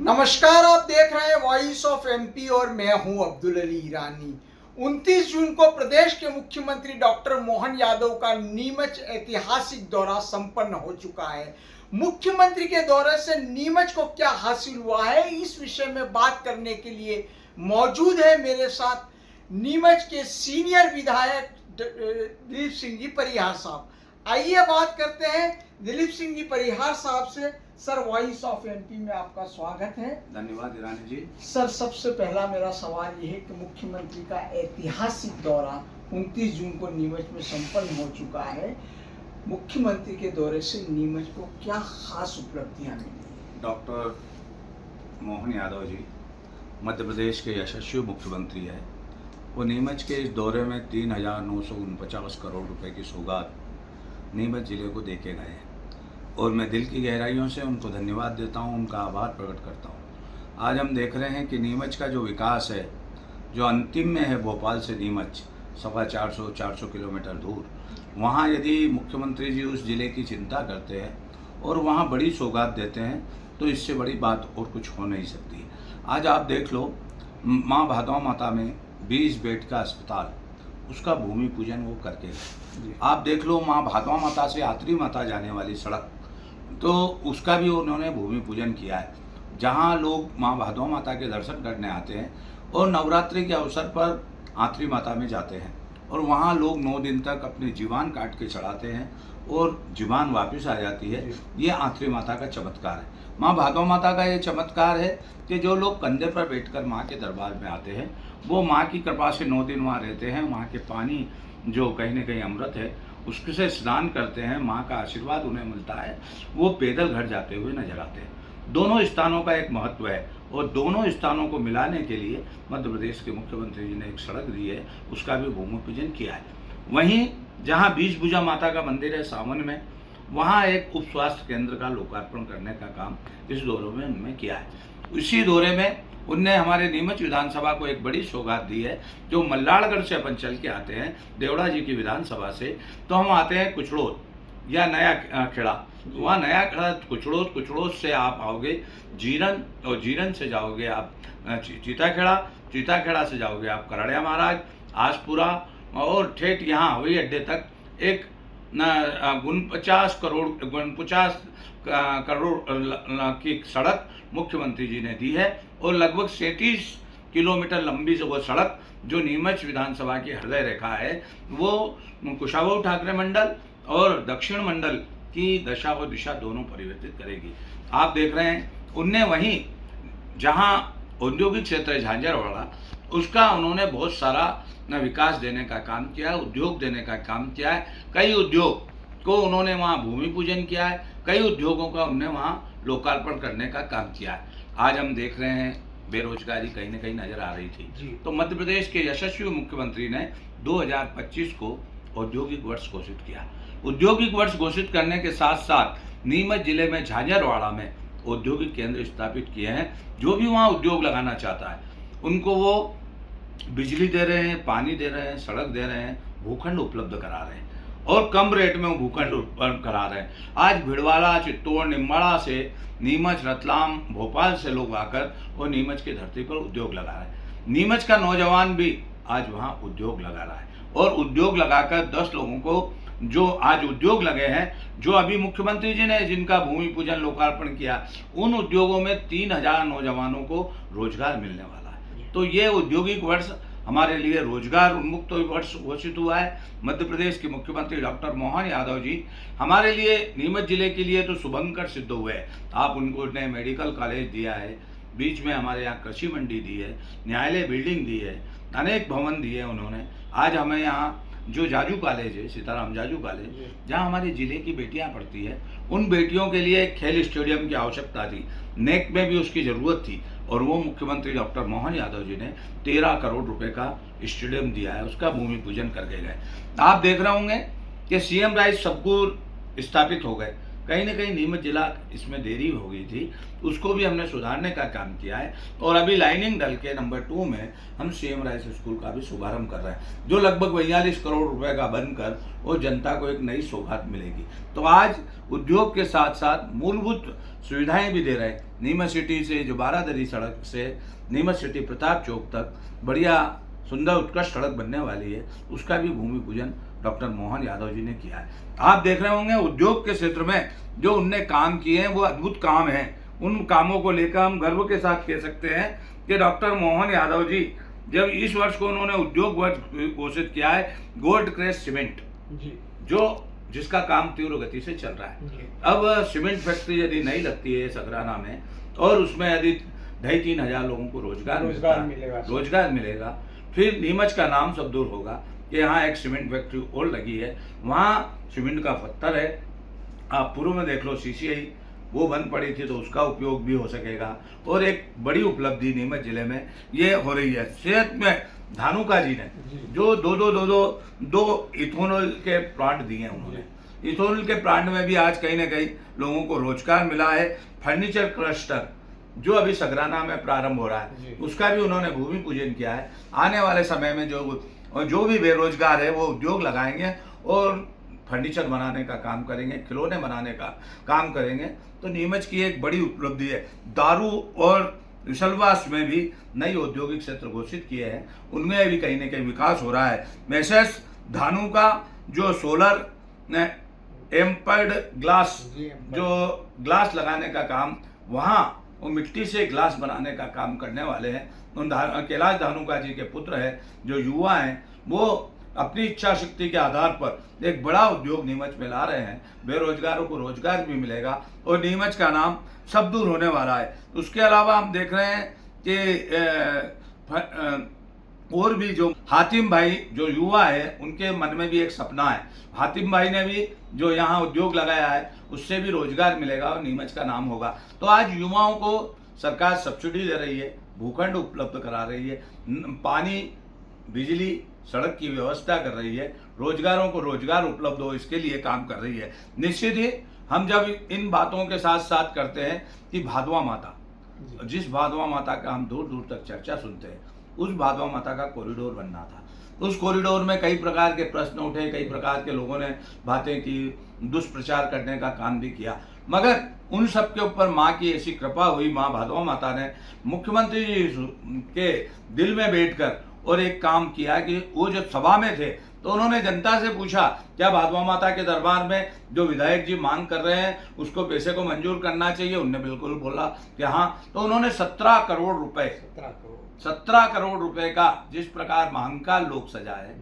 नमस्कार, आप देख रहे हैं वॉइस ऑफ एमपी और मैं हूं अब्दुल अली ईरानी। 29 जून को प्रदेश के मुख्यमंत्री डॉक्टर मोहन यादव का नीमच ऐतिहासिक दौरा संपन्न हो चुका है। मुख्यमंत्री के दौरे से नीमच को क्या हासिल हुआ है, इस विषय में बात करने के लिए मौजूद है मेरे साथ नीमच के सीनियर विधायक दिलीप सिंह जी परिहार साहब। आइए बात करते हैं दिलीप सिंह जी परिहार साहब से। सर, वॉइस ऑफ एमपी में आपका स्वागत है। धन्यवाद ईरानी जी। सर, सबसे पहला मेरा सवाल यह है कि मुख्यमंत्री का ऐतिहासिक दौरा 29 जून को नीमच में संपन्न हो चुका है। मुख्यमंत्री के दौरे से नीमच को क्या खास उपलब्धियां मिली? डॉक्टर मोहन यादव जी मध्य प्रदेश के यशस्वी मुख्यमंत्री है। वो नीमच के इस दौरे में 3,949 करोड़ रुपए की सौगात नीमच जिले को देके गए हैं और मैं दिल की गहराइयों से उनको धन्यवाद देता हूं, उनका आभार प्रकट करता हूं। आज हम देख रहे हैं कि नीमच का जो विकास है, जो अंतिम में है भोपाल से नीमच 450 किलोमीटर दूर, वहां यदि मुख्यमंत्री जी उस जिले की चिंता करते हैं और वहां बड़ी सौगात देते हैं तो इससे बड़ी बात और कुछ हो नहीं सकती। आज आप देख लो, माँ भादवा माता में 20 बेड का अस्पताल, उसका भूमि पूजन वो करके गए। आप देख लो, माँ भादवा माता से आत्री माता जाने वाली सड़क, तो उसका भी उन्होंने भूमि पूजन किया है। जहाँ लोग माँ भादवा माता के दर्शन करने आते हैं और नवरात्रि के अवसर पर आत्री माता में जाते हैं और वहाँ लोग 9 दिन तक अपनी जीवान काट के चढ़ाते हैं और जीवान वापस आ जाती है। ये आत्री माता का चमत्कार है। माँ भादवा माता का ये चमत्कार है कि जो लोग कंधे पर बैठकर माँ के दरबार में आते हैं, वो माँ की कृपा से 9 दिन वहाँ रहते हैं। वहाँ के पानी जो कहीं न कहीं अमृत है, उससे स्नान करते हैं, माँ का आशीर्वाद उन्हें मिलता है। वो पैदल घर जाते हुए नजर आते हैं। दोनों स्थानों का एक महत्व है और दोनों स्थानों को मिलाने के लिए मध्य प्रदेश के मुख्यमंत्री जी ने एक सड़क दी है, उसका भी भूमि पूजन किया है। वहीं जहाँ बीजभुजा माता का मंदिर है सावन में, वहाँ एक उप स्वास्थ्य केंद्र का लोकार्पण करने का काम इस दौरे में उन्होंने किया है। इसी दौरे में उनने हमारे नीमच विधानसभा को एक बड़ी सौगात दी है। जो मल्लाड़गढ़ से अपन चल के आते हैं देवड़ा जी की विधानसभा से, तो हम आते हैं कुचड़ोद या नया खेड़ा। वहाँ नया खेड़ा कुचड़ोद से आप आओगे जीरन, और जीरन से जाओगे आप चीता खेड़ा से जाओगे आप करड़िया महाराज, आसपुरा, और ठेठ यहाँ हवाई अड्डे तक एक 49 करोड़ की सड़क मुख्यमंत्री जी ने दी है और लगभग 37 किलोमीटर लंबी से वो सड़क जो नीमच विधानसभा की हृदय रेखा है, वो कुशाभाऊ ठाकरे मंडल और दक्षिण मंडल की दशा व दिशा दोनों परिवर्तित करेगी। आप देख रहे हैं, उनने वहीं जहां औद्योगिक क्षेत्र है झांझरवाड़ा, उसका उन्होंने बहुत सारा विकास देने का काम किया है, उद्योग देने का काम किया है। कई उद्योग को उन्होंने वहाँ भूमि पूजन किया है, कई उद्योगों का उन्होंने वहाँ लोकार्पण करने का काम किया है। आज हम देख रहे हैं बेरोजगारी कहीं न कहीं नजर आ रही थी, तो मध्य प्रदेश के यशस्वी मुख्यमंत्री ने 2025 को औद्योगिक वर्ष घोषित किया। औद्योगिक वर्ष घोषित करने के साथ साथ नीमच जिले में झांझरवाड़ा में औद्योगिक केंद्र स्थापित किए हैं। जो भी वहाँ उद्योग लगाना चाहता है उनको वो बिजली दे रहे हैं, पानी दे रहे हैं, सड़क दे रहे हैं, भूखंड उपलब्ध करा रहे हैं और कम रेट में वो भूखंड उपलब्ध करा रहे हैं। आज भिड़वाड़ा, चित्तौड़, निम्बाड़ा से, नीमच, रतलाम, भोपाल से लोग आकर और नीमच की धरती पर उद्योग लगा रहे हैं। नीमच का नौजवान भी आज वहाँ उद्योग लगा रहा है और उद्योग लगाकर 10 लोगों को जो आज उद्योग लगे हैं, जो अभी मुख्यमंत्री जी ने जिनका भूमि पूजन लोकार्पण किया, उन उद्योगों में 3000 नौजवानों को रोजगार मिलने वाला है। तो ये औद्योगिक वर्ष हमारे लिए रोजगार उन्मुक्त वर्ष घोषित हुआ है। मध्य प्रदेश के मुख्यमंत्री डॉक्टर मोहन यादव जी हमारे लिए, नीमच जिले के लिए तो शुभंकर सिद्ध हुए हैं। आप उनको ने मेडिकल कॉलेज दिया है, बीच में हमारे यहाँ कृषि मंडी दी है, न्यायालय बिल्डिंग दी है, अनेक भवन दिए उन्होंने। आज हमें यहाँ जो जाजू कॉलेज है, सीताराम जाजू कॉलेज, जहाँ हमारे जिले की बेटियाँ पढ़ती है, उन बेटियों के लिए एक खेल स्टेडियम की आवश्यकता थी, नेक में भी उसकी ज़रूरत थी और वो मुख्यमंत्री डॉक्टर मोहन यादव जी ने 13 करोड़ रुपए का स्टेडियम दिया है, उसका भूमि पूजन करके गए। आप देख रहे होंगे कि सीएम राइस सबकुर स्थापित हो गए। कहीं ना कहीं नीमच जिला इसमें देरी हो गई थी, उसको भी हमने सुधारने का काम किया है। और अभी लाइनिंग डल के नंबर 2 में हम CM राइस स्कूल का भी शुभारंभ कर रहे हैं, जो लगभग 42 करोड़ रुपए का बनकर वो जनता को एक नई सौगात मिलेगी। तो आज उद्योग के साथ साथ मूलभूत सुविधाएं भी दे रहे हैं। नीमच सिटी से जो बारादरी सड़क से नीमच सिटी प्रताप चौक तक बढ़िया सुंदर उत्कृष्ट सड़क बनने वाली है, उसका भी भूमि पूजन डॉक्टर मोहन यादव जी ने किया है। आप देख रहे होंगे उद्योग के क्षेत्र में जो उनने काम किए हैं वो अद्भुत काम हैं। उन कामों को लेकर हम गर्व के साथ कह सकते हैं कि डॉक्टर मोहन यादव जी जब इस वर्ष को उन्होंने उद्योग वर्ष घोषित किया है, गोल्ड क्रेस्ट सीमेंट जो जिसका काम तीव्र गति से चल रहा है। अब सीमेंट फैक्ट्री यदि नहीं लगती है सगराना में और उसमें यदि 2,500-3 हजार लोगों को रोजगार मिलेगा, फिर नीमच का नाम सब दूर होगा कि यहाँ एक सीमेंट फैक्ट्री और लगी है, वहाँ सीमेंट का पत्थर है। आप पूर्व में देख लो CCI वो बंद पड़ी थी, तो उसका उपयोग भी हो सकेगा। और एक बड़ी उपलब्धि नीमच जिले में ये हो रही है। सेहत में धानुका जी ने जो दो इथेनॉल के प्लांट दिए हैं, उन्होंने इथेनॉल के प्लांट में भी आज कहीं ना कहीं लोगों को रोजगार मिला है। फर्नीचर क्लस्टर जो अभी सगराना में प्रारंभ हो रहा है, उसका भी उन्होंने भूमि पूजन किया है। आने वाले समय में जो भी बेरोजगार है वो उद्योग लगाएंगे और फर्नीचर बनाने का काम करेंगे, खिलौने बनाने का काम करेंगे। तो नीमच की एक बड़ी उपलब्धि है। दारू और विशलवास में भी नई औद्योगिक क्षेत्र घोषित किए हैं, उनमें भी कहीं ना कहीं विकास हो रहा है। मैसेस धानु का जो सोलर एम्पर्ड ग्लास जो ग्लास लगाने का काम, वहाँ वो मिट्टी से ग्लास बनाने का काम करने वाले हैं। उन कैलाश धानुका जी के पुत्र है, जो युवा हैं, वो अपनी इच्छा शक्ति के आधार पर एक बड़ा उद्योग नीमच में ला रहे हैं। बेरोजगारों को रोजगार भी मिलेगा और नीमच का नाम सब दूर होने वाला है। उसके अलावा हम देख रहे हैं कि और भी जो हातिम भाई जो युवा है, उनके मन में भी एक सपना है। हातिम भाई ने भी जो यहाँ उद्योग लगाया है, उससे भी रोजगार मिलेगा और नीमच का नाम होगा। तो आज युवाओं को सरकार सब्सिडी दे रही है, भूखंड उपलब्ध करा रही है, पानी, बिजली, सड़क की व्यवस्था कर रही है, रोजगारों को रोजगार उपलब्ध हो इसके लिए काम कर रही है। निश्चित ही हम जब इन बातों के साथ साथ करते हैं कि भादवा माता, जिस भादवा माता का हम दूर दूर तक चर्चा सुनते हैं, उस भादवा माता का कॉरिडोर बनना था। उस कॉरिडोर में कई प्रकार के प्रश्न उठे, कई प्रकार के लोगों ने बातें की, दुष्प्रचार करने का काम भी किया, मगर उन सब के ऊपर माँ की ऐसी कृपा हुई, माँ भादवा माता ने मुख्यमंत्री जी के दिल में बैठकर और एक काम किया कि वो जब सभा में थे तो उन्होंने जनता से पूछा क्या भादवा माता के दरबार में जो विधायक जी मांग कर रहे हैं उसको पैसे को मंजूर करना चाहिए। उन्होंने बिल्कुल बोला कि हाँ। तो उन्होंने 17 करोड़ रुपए का, जिस प्रकार महाकाल लोक सजा है,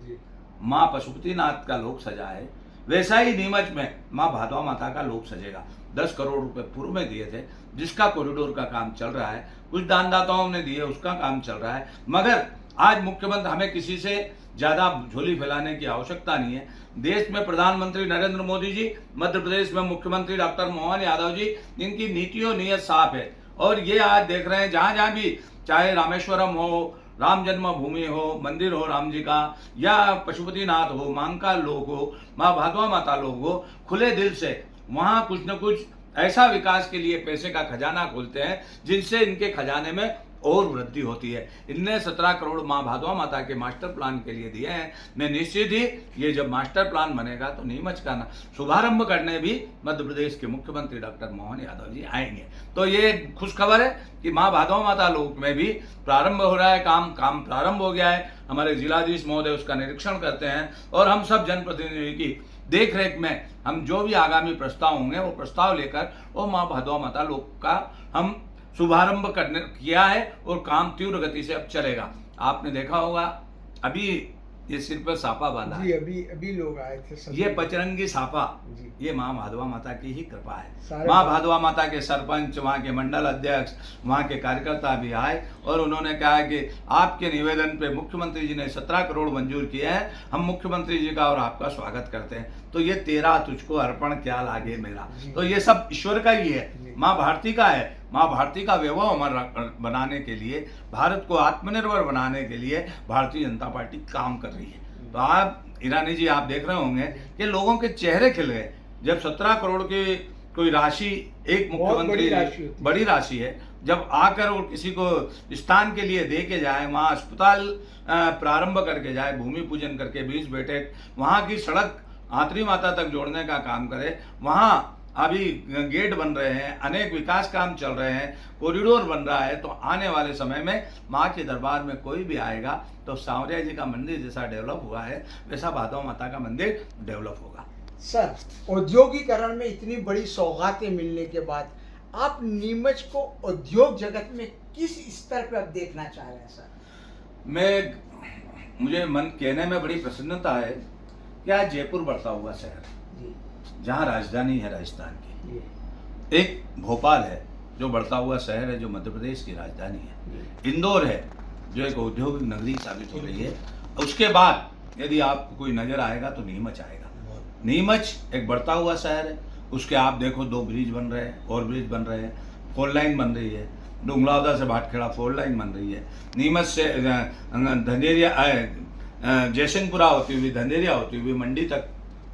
माँ पशुपतिनाथ का लोक सजा है, वैसा ही नीमच में माँ भादवा माता का लोक सजेगा। 10 करोड़ रुपए पूर्व में दिए थे, जिसका कॉरिडोर का काम चल रहा है। कुछ दानदाताओं ने दिए, उसका काम चल रहा है। मगर आज मुख्यमंत्री, हमें किसी से ज्यादा झोली फैलाने की आवश्यकता नहीं है। देश में प्रधानमंत्री नरेंद्र मोदी जी, मध्य प्रदेश में मुख्यमंत्री डॉक्टर मोहन यादव जी, इनकी नीतियों नीयत साफ है। और ये आज देख रहे हैं जहां जहां भी, चाहे रामेश्वरम हो, राम जन्मभूमि हो, मंदिर हो राम जी का, या पशुपतिनाथ हो, महाकाल लोक हो, माँ भादवा माता लोक हो, खुले दिल से वहां कुछ न कुछ ऐसा विकास के लिए पैसे का खजाना खोलते हैं जिनसे इनके खजाने में और वृद्धि होती है। इनने 17 करोड़ माँ भादवा माता के मास्टर प्लान के लिए दिए हैं। मैं निश्चित ही ये जब मास्टर प्लान बनेगा तो नीमच का शुभारंभ करने भी मध्य प्रदेश के मुख्यमंत्री डॉक्टर मोहन यादव जी आएंगे। तो ये खुश खबर है कि माँ भादवा माता लोक में भी प्रारंभ हो रहा है, काम प्रारंभ हो गया है। हमारे जिलाधीश महोदय उसका निरीक्षण करते हैं और हम सब जनप्रतिनिधि की देख रेख में हम जो भी आगामी प्रस्ताव होंगे वो प्रस्ताव लेकर वो माँ भादवा माता लोक का हम शुभारंभ करने किया है और काम तीव्र गति से अब चलेगा। आपने देखा होगा अभी ये सिर पर साफा बांधा जी, अभी लोग आए थे, ये पचरंगी साफा, ये माँ भादवा माता की ही कृपा है। माँ भादवा माता के सरपंच, वहाँ के मंडल अध्यक्ष, वहाँ के कार्यकर्ता भी आए और उन्होंने कहा कि आपके निवेदन पे मुख्यमंत्री जी ने 17 करोड़ मंजूर किए हैं, हम मुख्यमंत्री जी का और आपका स्वागत करते हैं। तो ये तेरा तुझको अर्पण क्या लागे मेरा, तो ये सब ईश्वर का ही है, माँ भारती का है। माँ भारती का वैभव अमर बनाने के लिए, भारत को आत्मनिर्भर बनाने के लिए भारतीय जनता पार्टी काम कर रही है। तो आप ईरानी जी, आप देख रहे होंगे कि लोगों के चेहरे खिल गए जब 17 करोड़ की कोई राशि एक मुख्यमंत्री बड़ी राशि है, जब आकर और किसी को स्थान के लिए दे के जाए, वहाँ अस्पताल प्रारंभ करके जाए, भूमि पूजन करके 20 बैठक, वहाँ की सड़क आतरी माता तक जोड़ने का काम करे, वहाँ अभी गेट बन रहे हैं, अनेक विकास काम चल रहे हैं, कॉरिडोर बन रहा है, तो आने वाले समय में माँ के दरबार में कोई भी आएगा तो सांवरिया जी का मंदिर जैसा डेवलप हुआ है वैसा भादव माता का मंदिर डेवलप होगा। सर, औद्योगिकरण में इतनी बड़ी सौगातें मिलने के बाद आप नीमच को उद्योग जगत में किस स्तर पर आप देखना चाह रहे हैं सर? मुझे मन कहने में बड़ी प्रसन्नता है कि आज जयपुर बढ़ता हुआ शहर है, जहाँ राजधानी है राजस्थान की, एक भोपाल है जो बढ़ता हुआ शहर है, जो मध्य प्रदेश की राजधानी है, इंदौर है जो एक औद्योगिक नगरी साबित हो रही है, उसके बाद यदि आपको कोई नजर आएगा तो नीमच आएगा। नीमच एक बढ़ता हुआ शहर है, उसके आप देखो 2 ब्रिज बन रहे हैं, और ब्रिज बन रहे हैं, 4 लाइन बन रही है, डुंगलावदा से भाटखेड़ा 4 लाइन बन रही है, नीमच से धंधेरिया जयसिंहपुरा होती हुई धंधेरिया होती हुई मंडी तक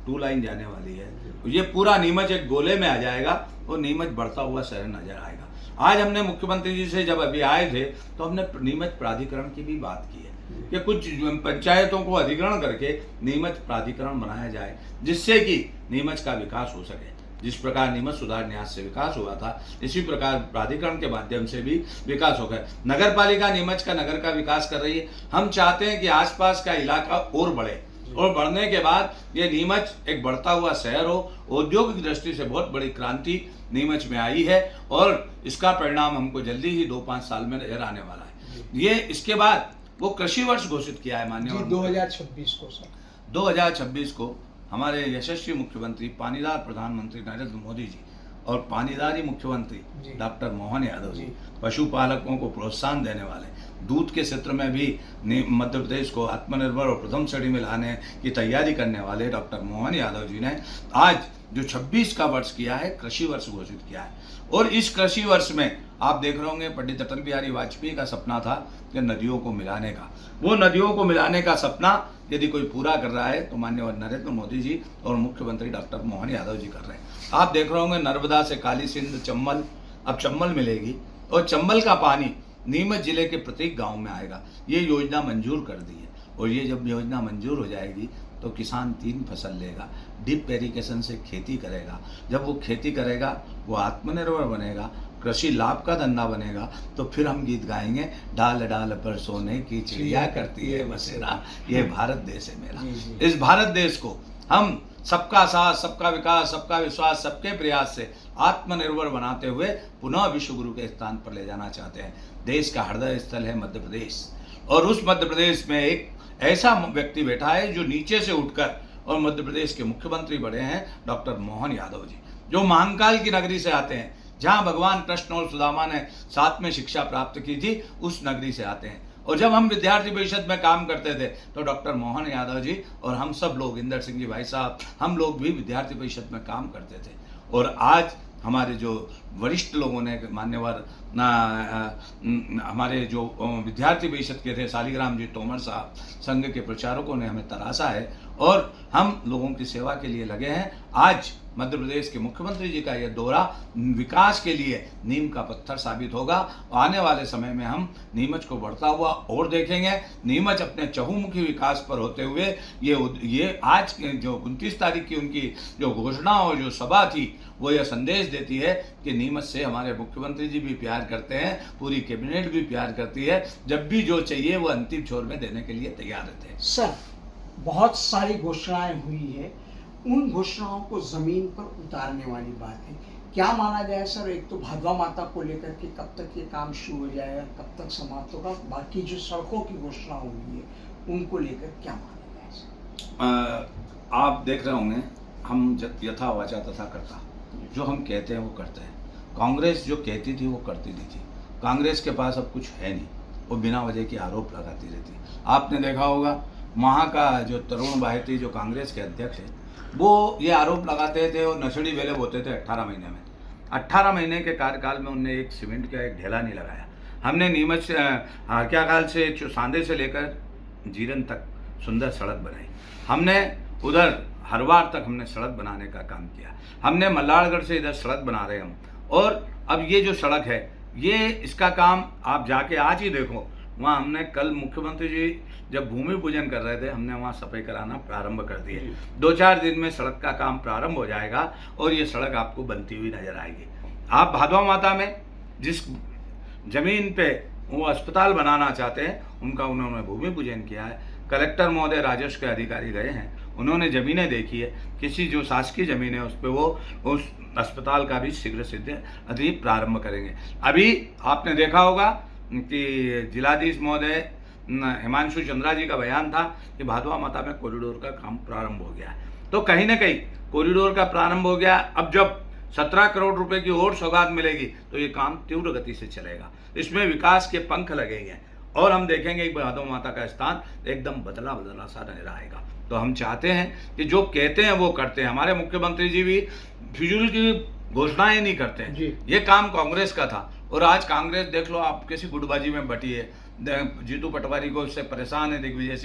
2 लाइन जाने वाली है। ये पूरा नीमच एक गोले में आ जाएगा और नीमच बढ़ता हुआ शहर नजर आएगा। आज हमने मुख्यमंत्री जी से जब अभी आए थे तो हमने नीमच प्राधिकरण की भी बात की है कि कुछ पंचायतों को अधिग्रहण करके नीमच प्राधिकरण बनाया जाए, जिससे कि नीमच का विकास हो सके। जिस प्रकार नीमच सुधार न्यास से विकास हुआ था, इसी प्रकार प्राधिकरण के माध्यम से भी विकास हो गया। नगर पालिका नीमच का नगर का विकास कर रही है। हम चाहते हैं कि आसपास का इलाका और बढ़े, और बढ़ने के बाद ये नीमच एक बढ़ता हुआ शहर हो। औद्योगिक दृष्टि से बहुत बड़ी क्रांति नीमच में आई है, और इसका परिणाम हमको जल्दी ही 2-5 साल में नजर आने वाला है। ये इसके बाद वो कृषि वर्ष घोषित किया है माननीय 2026 को सर, 2026 को हमारे यशस्वी मुख्यमंत्री पानीदार प्रधानमंत्री नरेंद्र मोदी जी और पानीदारी मुख्यमंत्री डॉक्टर मोहन यादव जी पशुपालकों को प्रोत्साहन देने वाले, दूध के क्षेत्र में भी मध्य प्रदेश को आत्मनिर्भर और प्रथम श्रेणी में लाने की तैयारी करने वाले डॉक्टर मोहन यादव जी ने आज जो 26 का वर्ष किया है, कृषि वर्ष घोषित किया है। और इस कृषि वर्ष में आप देख रहे होंगे पंडित अटल बिहारी वाजपेयी का सपना था कि नदियों को मिलाने का, वो नदियों को मिलाने का सपना यदि कोई पूरा कर रहा है तो माननीय नरेंद्र मोदी जी और मुख्यमंत्री डॉक्टर मोहन यादव जी कर रहे हैं। आप देख रहे होंगे नर्मदा से काली सिंध चंबल, अब चंबल मिलेगी, और चंबल का पानी नीमच जिले के प्रत्येक गांव में आएगा। ये योजना मंजूर कर दी है, और ये जब योजना मंजूर हो जाएगी तो किसान 3 फसल लेगा, डिप इरिगेशन से खेती करेगा। जब वो खेती करेगा वो आत्मनिर्भर बनेगा, कृषि लाभ का धंधा बनेगा, तो फिर हम गीत गाएंगे, डाल डाल पर सोने की चिड़िया करती है बसेरा, ये भारत देश है मेरा। इस भारत देश को हम सबका साथ, सबका विकास, सबका विश्वास, सबके प्रयास से आत्मनिर्भर बनाते हुए पुनः विश्व गुरु के स्थान पर ले जाना चाहते हैं। देश का हृदय स्थल है मध्य प्रदेश, और उस मध्य प्रदेश में एक ऐसा व्यक्ति बैठा है जो नीचे से उठकर और मध्य प्रदेश के मुख्यमंत्री बने हैं, डॉक्टर मोहन यादव जी, जो महाकाल की नगरी से आते हैं, जहां भगवान कृष्ण और सुदामा ने साथ में शिक्षा प्राप्त की थी, उस नगरी से आते हैं। और जब हम विद्यार्थी परिषद में काम करते थे तो डॉक्टर मोहन यादव जी और हम सब लोग, इंदर सिंह जी भाई साहब, हम लोग भी विद्यार्थी परिषद में काम करते थे। और आज हमारे जो वरिष्ठ लोगों ने, मान्यवर हमारे जो विद्यार्थी परिषद के थे शालिग्राम जी तोमर साहब, संघ के प्रचारकों ने हमें तराशा है, और हम लोगों की सेवा के लिए लगे हैं। आज मध्य प्रदेश के मुख्यमंत्री जी का यह दौरा विकास के लिए नीम का पत्थर साबित होगा। आने वाले समय में हम नीमच को बढ़ता हुआ और देखेंगे। नीमच अपने चहुमुखी विकास पर होते हुए ये आज जो 29 तारीख की उनकी जो घोषणा और जो सभा थी, वो यह संदेश देती है कि नीमच से हमारे मुख्यमंत्री जी भी प्यार करते हैं, पूरी कैबिनेट भी प्यार करती है। जब भी जो चाहिए वो अंतिम छोर में देने के लिए तैयार रहते हैं। सर, बहुत सारी घोषणाएं हुई है, उन घोषणाओं को जमीन पर उतारने वाली बात है। क्या माना जाए सर? एक तो भादवा माता को लेकर के कब तक ये काम शुरू हो जाएगा, कब तक समाप्त होगा? बाकी जो सड़कों की घोषणा हुई है उनको लेकर क्या माना जाए सर? आप देख रहे होंगे, हम यथा वाचा तथा कर्ता, जो हम कहते हैं वो करते हैं। कांग्रेस जो कहती थी वो करती नहीं थी। कांग्रेस के पास अब कुछ है नहीं, वो बिना वजह के आरोप लगाती रहती है। आपने देखा होगा वहाँ का जो तरुण बाहेती जो कांग्रेस के अध्यक्ष है, वो ये आरोप लगाते थे और नशेड़ी वेले बोते थे 18 महीने में। 18 महीने के कार्यकाल में उनने एक सीमेंट का एक ढेला नहीं लगाया। हमने नीमच से हाकियाकाल से सांदे से लेकर जीरन तक सुंदर सड़क बनाई। हमने उधर हरवार तक हमने सड़क बनाने का काम किया। हमने मल्लारगढ़ से इधर सड़क बना रहे हैं हम। और अब ये जो सड़क है, ये इसका काम आप जाके आज ही देखो। वहाँ हमने कल मुख्यमंत्री जी जब भूमि पूजन कर रहे थे, हमने वहाँ सफाई कराना प्रारंभ कर दिए। 2-4 दिन में सड़क का काम प्रारंभ हो जाएगा और ये सड़क आपको बनती हुई नजर आएगी। आप भादवा माता में जिस जमीन पे वो अस्पताल बनाना चाहते हैं, उनका उन्होंने भूमि पूजन किया है। कलेक्टर महोदय, राजस्व के अधिकारी गए हैं, उन्होंने ज़मीनें देखी है। किसी जो शासकीय ज़मीन है उस पर वो उस अस्पताल का भी शीघ्र अति प्रारंभ करेंगे। अभी आपने देखा होगा कि जिलाधीश महोदय हिमांशु चंद्रा जी का बयान था कि भादवा माता में कॉरिडोर का काम प्रारंभ हो गया है। तो कहीं ना कहीं कॉरिडोर का प्रारंभ हो गया। अब जब 17 करोड़ रुपए की और सौगात मिलेगी तो ये काम तीव्र गति से चलेगा। इसमें विकास के पंख लगेंगे और हम देखेंगे कि भादवा माता का स्थान एकदम बदला बदला सा नजर आएगा। तो हम चाहते हैं कि जो कहते हैं वो करते हैं। हमारे मुख्यमंत्री जी भी फिजूल की घोषणाएं नहीं करते हैं। ये काम कांग्रेस का था और आज कांग्रेस देख लो आप किसी गुटबाजी में बटी है। जीतू पटवारी को इससे परेशान है दिग्विजय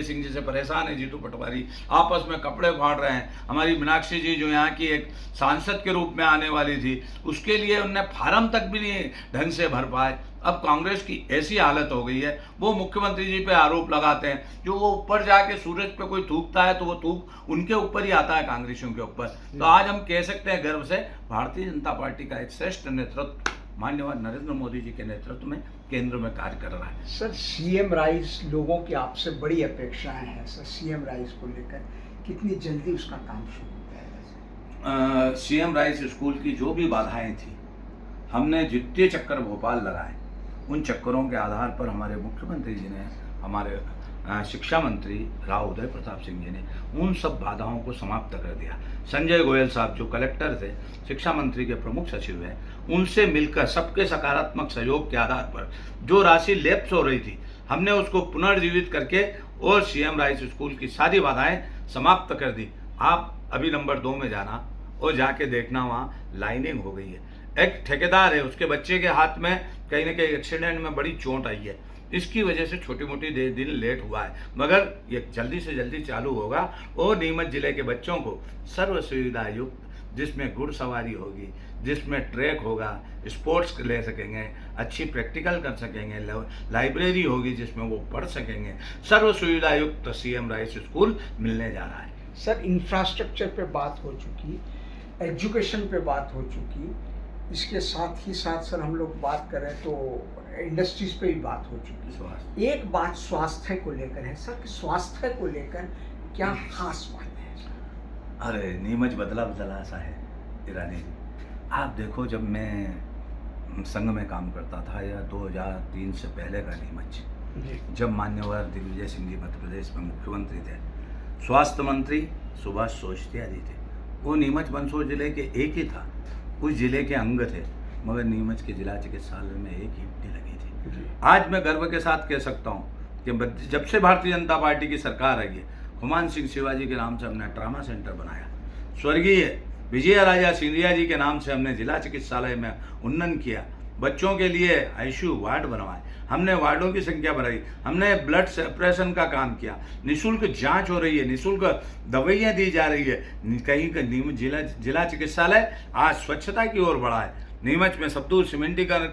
सिंह जी से परेशान है जीतू पटवारी। आपस में कपड़े फाड़ रहे हैं। हमारी मीनाक्षी जी जो यहाँ की एक सांसद के रूप में आने वाली थी, उसके लिए उनने फार्म तक भी नहीं ढंग से भर पाए। अब कांग्रेस की ऐसी हालत हो गई है, वो मुख्यमंत्री जी पे आरोप लगाते हैं। जो वो ऊपर जाके सूरज पे कोई थूकता है तो वो थूक उनके ऊपर ही आता है, कांग्रेसियों के ऊपर। तो आज हम कह सकते हैं गर्व से, भारतीय जनता पार्टी का एक श्रेष्ठ नेतृत्व माननीय नरेंद्र मोदी जी के नेतृत्व में केंद्र में कार्य कर रहा है। सर, सीएम राइस, लोगों की आपसे बड़ी अपेक्षाएं हैं सर सीएम राइस को लेकर, कितनी जल्दी उसका काम शुरू होता है? सीएम राइस स्कूल की जो भी बाधाएं थी, हमने जितने चक्कर भोपाल लगाए, उन चक्करों के आधार पर हमारे मुख्यमंत्री जी ने, हमारे शिक्षा मंत्री राव उदय प्रताप सिंह जी ने उन सब बाधाओं को समाप्त कर दिया। संजय गोयल साहब जो कलेक्टर थे, शिक्षा मंत्री के प्रमुख सचिव हैं, उनसे मिलकर सबके सकारात्मक सहयोग के आधार पर जो राशि लैप्स हो रही थी, हमने उसको पुनर्जीवित करके और सीएम राइस स्कूल की सारी बाधाएं समाप्त कर दी। आप अभी नंबर 2 में जाना और जाके देखना, वहाँ लाइनिंग हो गई है। एक ठेकेदार है, उसके बच्चे के हाथ में कहीं ना कहीं एक्सीडेंट में बड़ी चोट आई है। इसकी वजह से छोटी मोटी दिन लेट हुआ है, मगर ये जल्दी से जल्दी चालू होगा और नीमच जिले के बच्चों को सर्व सुविधा युक्त, जिसमें घुड़सवारी होगी, जिसमें ट्रैक होगा, स्पोर्ट्स ले सकेंगे, अच्छी प्रैक्टिकल कर सकेंगे, लाइब्रेरी होगी जिसमें वो पढ़ सकेंगे, सर्व सुविधा युक्त सीएम राइस स्कूल मिलने जा रहा है। सर, इंफ्रास्ट्रक्चर पे बात हो चुकी, एजुकेशन पे बात हो चुकी, इसके साथ ही साथ सर हम लोग बात करें तो इंडस्ट्रीज पे भी बात हो चुकी। एक बात स्वास्थ्य को लेकर है सर, कि स्वास्थ्य को लेकर क्या खास बात है? अरे नीमच बदला बदला सा है ईरानी जी। आप देखो, जब मैं संघ में काम करता था या 2003 से पहले का नीमच, जब मान्यवर दिग्विजय सिंह जी मध्य प्रदेश में मुख्यमंत्री थे, स्वास्थ्य मंत्री सुभाष सोचतिया जी थे। वो नीमच मंदसौर जिले के एक ही था, उस जिले के अंग थे, मगर नीमच के जिला चिकित्सालय में एक ईंट लगी थी। आज मैं गर्व के साथ कह सकता हूँ कि जब से भारतीय जनता पार्टी की सरकार आई है, हुमान सिंह शिवाजी के नाम से हमने ट्रामा सेंटर बनाया। स्वर्गीय विजय राजा सिंधिया जी के नाम से हमने जिला चिकित्सालय में उन्नयन किया। बच्चों के लिए आईसीयू वार्ड बनवाए, हमने वार्डों की संख्या बढ़ाई, हमने ब्लड सेपरेशन का काम किया, निःशुल्क जांच हो रही है, निःशुल्क दवाइयाँ दी जा रही है। कहीं का जिला चिकित्सालय आज स्वच्छता की ओर बढ़ा है। नीमच में सबदूर सीमेंटीकरण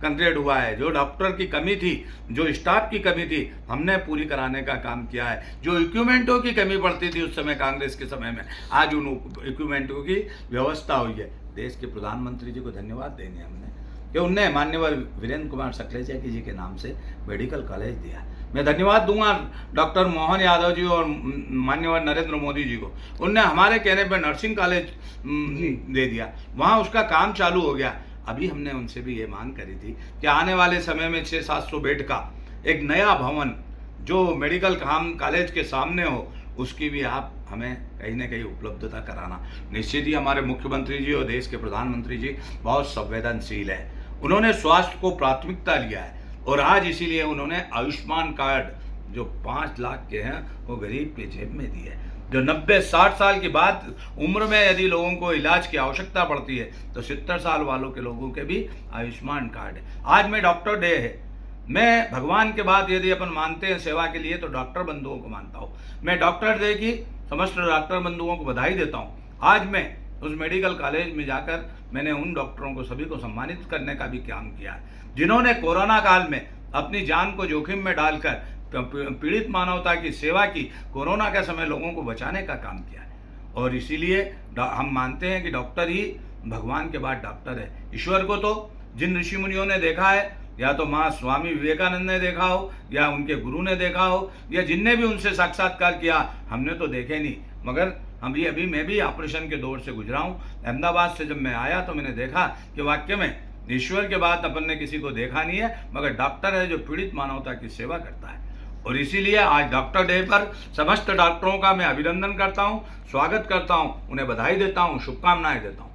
कंक्रीट हुआ है। जो डॉक्टर की कमी थी, जो स्टाफ की कमी थी, हमने पूरी कराने का काम किया है। जो इक्विपमेंटों की कमी पड़ती थी उस समय कांग्रेस के समय में, आज उन इक्विपमेंटों की व्यवस्था हुई है। देश के प्रधानमंत्री जी को धन्यवाद देंगे हमने कि उनने मान्यवर वीरेंद्र कुमार सकलेचा जी के नाम से मेडिकल कॉलेज दिया। मैं धन्यवाद दूंगा डॉक्टर मोहन यादव जी और मान्यवर नरेंद्र मोदी जी को। उनने हमारे कहने पर नर्सिंग कॉलेज दे दिया, वहाँ उसका काम चालू हो गया। अभी हमने उनसे भी ये मांग करी थी कि आने वाले समय में 600-700 बेड का एक नया भवन जो मेडिकल कॉलेज के सामने हो, उसकी भी आप हमें कहीं ना कहीं उपलब्धता कराना। निश्चित ही हमारे मुख्यमंत्री जी और देश के प्रधानमंत्री जी बहुत संवेदनशील है। उन्होंने स्वास्थ्य को प्राथमिकता लिया है और आज इसीलिए उन्होंने आयुष्मान कार्ड जो 5 लाख के हैं वो गरीब के जेब में दिए। जो 90-60 साल के बाद उम्र में यदि लोगों को इलाज की आवश्यकता पड़ती है तो 70 साल वालों के लोगों के भी आयुष्मान कार्ड है। आज में डॉक्टर डे है। मैं भगवान के बाद यदि अपन मानते हैं सेवा के लिए तो डॉक्टर बंधुओं को मानता हूँ। मैं डॉक्टर डे की समस्त डॉक्टर बंधुओं को बधाई देता हूँ। आज मैं उस मेडिकल कॉलेज में जाकर मैंने उन डॉक्टरों को सभी को सम्मानित करने का भी काम किया है, जिन्होंने कोरोना काल में अपनी जान को जोखिम में डालकर पीड़ित मानवता की सेवा की, कोरोना के समय लोगों को बचाने का काम किया है। और इसीलिए हम मानते हैं कि डॉक्टर ही भगवान के बाद डॉक्टर है। ईश्वर को तो जिन ऋषि मुनियों ने देखा है, या तो माँ स्वामी विवेकानंद ने देखा हो, या उनके गुरु ने देखा हो, या जिनने भी उनसे साक्षात्कार किया, हमने तो देखे नहीं। मगर अभी मैं भी ऑपरेशन के दौर से गुजरा हूँ। अहमदाबाद से जब मैं आया तो मैंने देखा कि वाकई में ईश्वर के बाद अपन ने किसी को देखा नहीं है, मगर डॉक्टर है जो पीड़ित मानवता की सेवा करता है। और इसीलिए आज डॉक्टर डे पर समस्त डॉक्टरों का मैं अभिनंदन करता हूँ, स्वागत करता हूँ, उन्हें बधाई देता हूँ, शुभकामनाएं देता हूँ।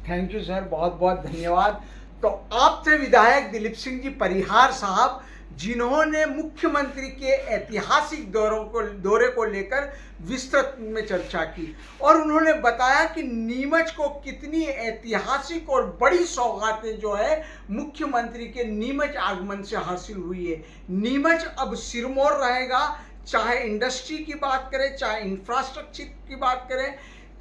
थैंक यू सर, बहुत बहुत धन्यवाद। तो आप थे विधायक दिलीप सिंह जी परिहार साहब, जिन्होंने मुख्यमंत्री के ऐतिहासिक दौरे को लेकर विस्तृत में चर्चा की और उन्होंने बताया कि नीमच को कितनी ऐतिहासिक और बड़ी सौगातें जो है मुख्यमंत्री के नीमच आगमन से हासिल हुई है। नीमच अब सिरमौर रहेगा, चाहे इंडस्ट्री की बात करें, चाहे इंफ्रास्ट्रक्चर की बात करें,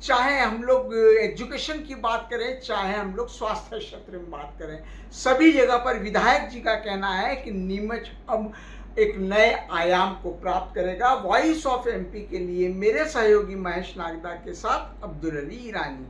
चाहे हम लोग एजुकेशन की बात करें, चाहे हम लोग स्वास्थ्य क्षेत्र में बात करें, सभी जगह पर विधायक जी का कहना है कि नीमच अब एक नए आयाम को प्राप्त करेगा। वॉइस ऑफ एमपी के लिए मेरे सहयोगी महेश नागदा के साथ अब्दुल अली ईरानी।